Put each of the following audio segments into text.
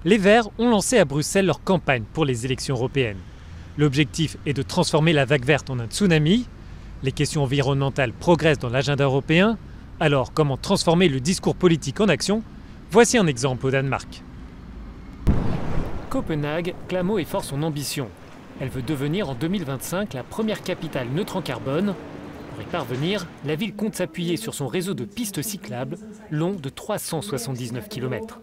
Les Verts ont lancé à Bruxelles leur campagne pour les élections européennes. L'objectif est de transformer la vague verte en un tsunami. Les questions environnementales progressent dans l'agenda européen. Alors, comment transformer le discours politique en action? Voici un exemple au Danemark. Copenhague clame haut et fort son ambition. Elle veut devenir en 2025 la première capitale neutre en carbone. Pour y parvenir, la ville compte s'appuyer sur son réseau de pistes cyclables long de 379 km.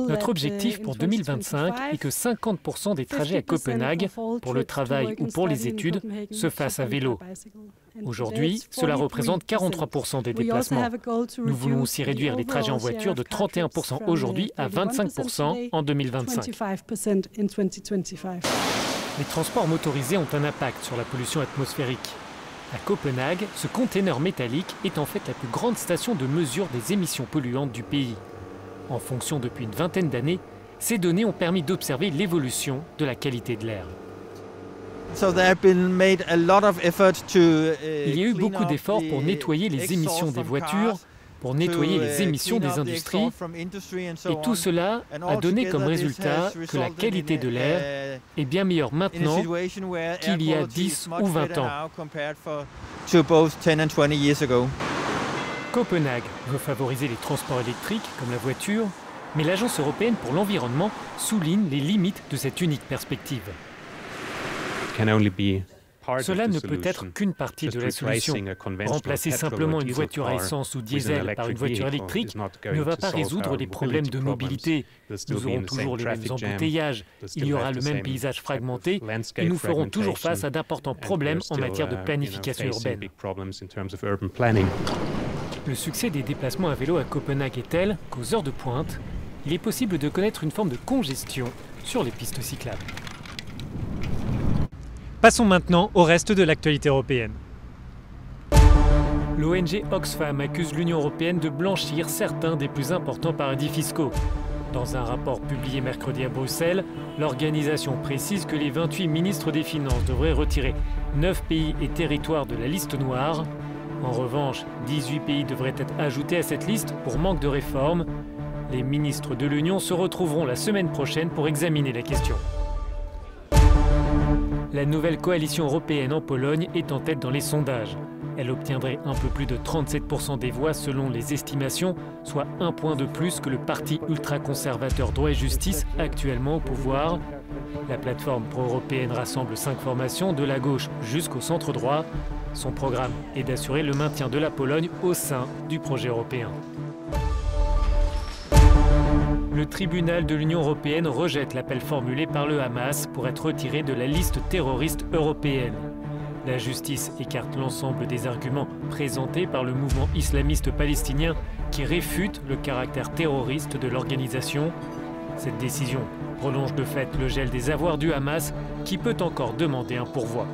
Notre objectif pour 2025 est que 50% des trajets à Copenhague, pour le travail ou pour les études, se fassent à vélo. Aujourd'hui, cela représente 43% des déplacements. Nous voulons aussi réduire les trajets en voiture de 31% aujourd'hui à 25% en 2025. Les transports motorisés ont un impact sur la pollution atmosphérique. À Copenhague, ce container métallique est en fait la plus grande station de mesure des émissions polluantes du pays. En fonction depuis une vingtaine d'années, ces données ont permis d'observer l'évolution de la qualité de l'air. Il y a eu beaucoup d'efforts pour nettoyer les émissions des voitures, pour nettoyer les émissions des industries, et tout cela a donné comme résultat que la qualité de l'air est bien meilleure maintenant qu'il y a 10 ou 20 ans. Copenhague veut favoriser les transports électriques comme la voiture, mais l'Agence européenne pour l'environnement souligne les limites de cette unique perspective. Cela ne peut être qu'une partie de la solution. Remplacer simplement une voiture à essence ou diesel par une voiture électrique ne va pas résoudre les problèmes de mobilité. Nous aurons toujours les mêmes embouteillages, il y aura le même paysage fragmenté et nous ferons toujours face à d'importants problèmes en matière de planification urbaine. Le succès des déplacements à vélo à Copenhague est tel qu'aux heures de pointe, il est possible de connaître une forme de congestion sur les pistes cyclables. Passons maintenant au reste de l'actualité européenne. L'ONG Oxfam accuse l'Union européenne de blanchir certains des plus importants paradis fiscaux. Dans un rapport publié mercredi à Bruxelles, l'organisation précise que les 28 ministres des Finances devraient retirer 9 pays et territoires de la liste noire. En revanche, 18 pays devraient être ajoutés à cette liste pour manque de réforme. Les ministres de l'Union se retrouveront la semaine prochaine pour examiner la question. La nouvelle coalition européenne en Pologne est en tête dans les sondages. Elle obtiendrait un peu plus de 37% des voix selon les estimations, soit un point de plus que le parti ultra-conservateur Droit et Justice actuellement au pouvoir. La plateforme pro-européenne rassemble 5 formations de la gauche jusqu'au centre droit. Son programme est d'assurer le maintien de la Pologne au sein du projet européen. Le tribunal de l'Union européenne rejette l'appel formulé par le Hamas pour être retiré de la liste terroriste européenne. La justice écarte l'ensemble des arguments présentés par le mouvement islamiste palestinien qui réfute le caractère terroriste de l'organisation. Cette décision prolonge de fait le gel des avoirs du Hamas qui peut encore demander un pourvoi.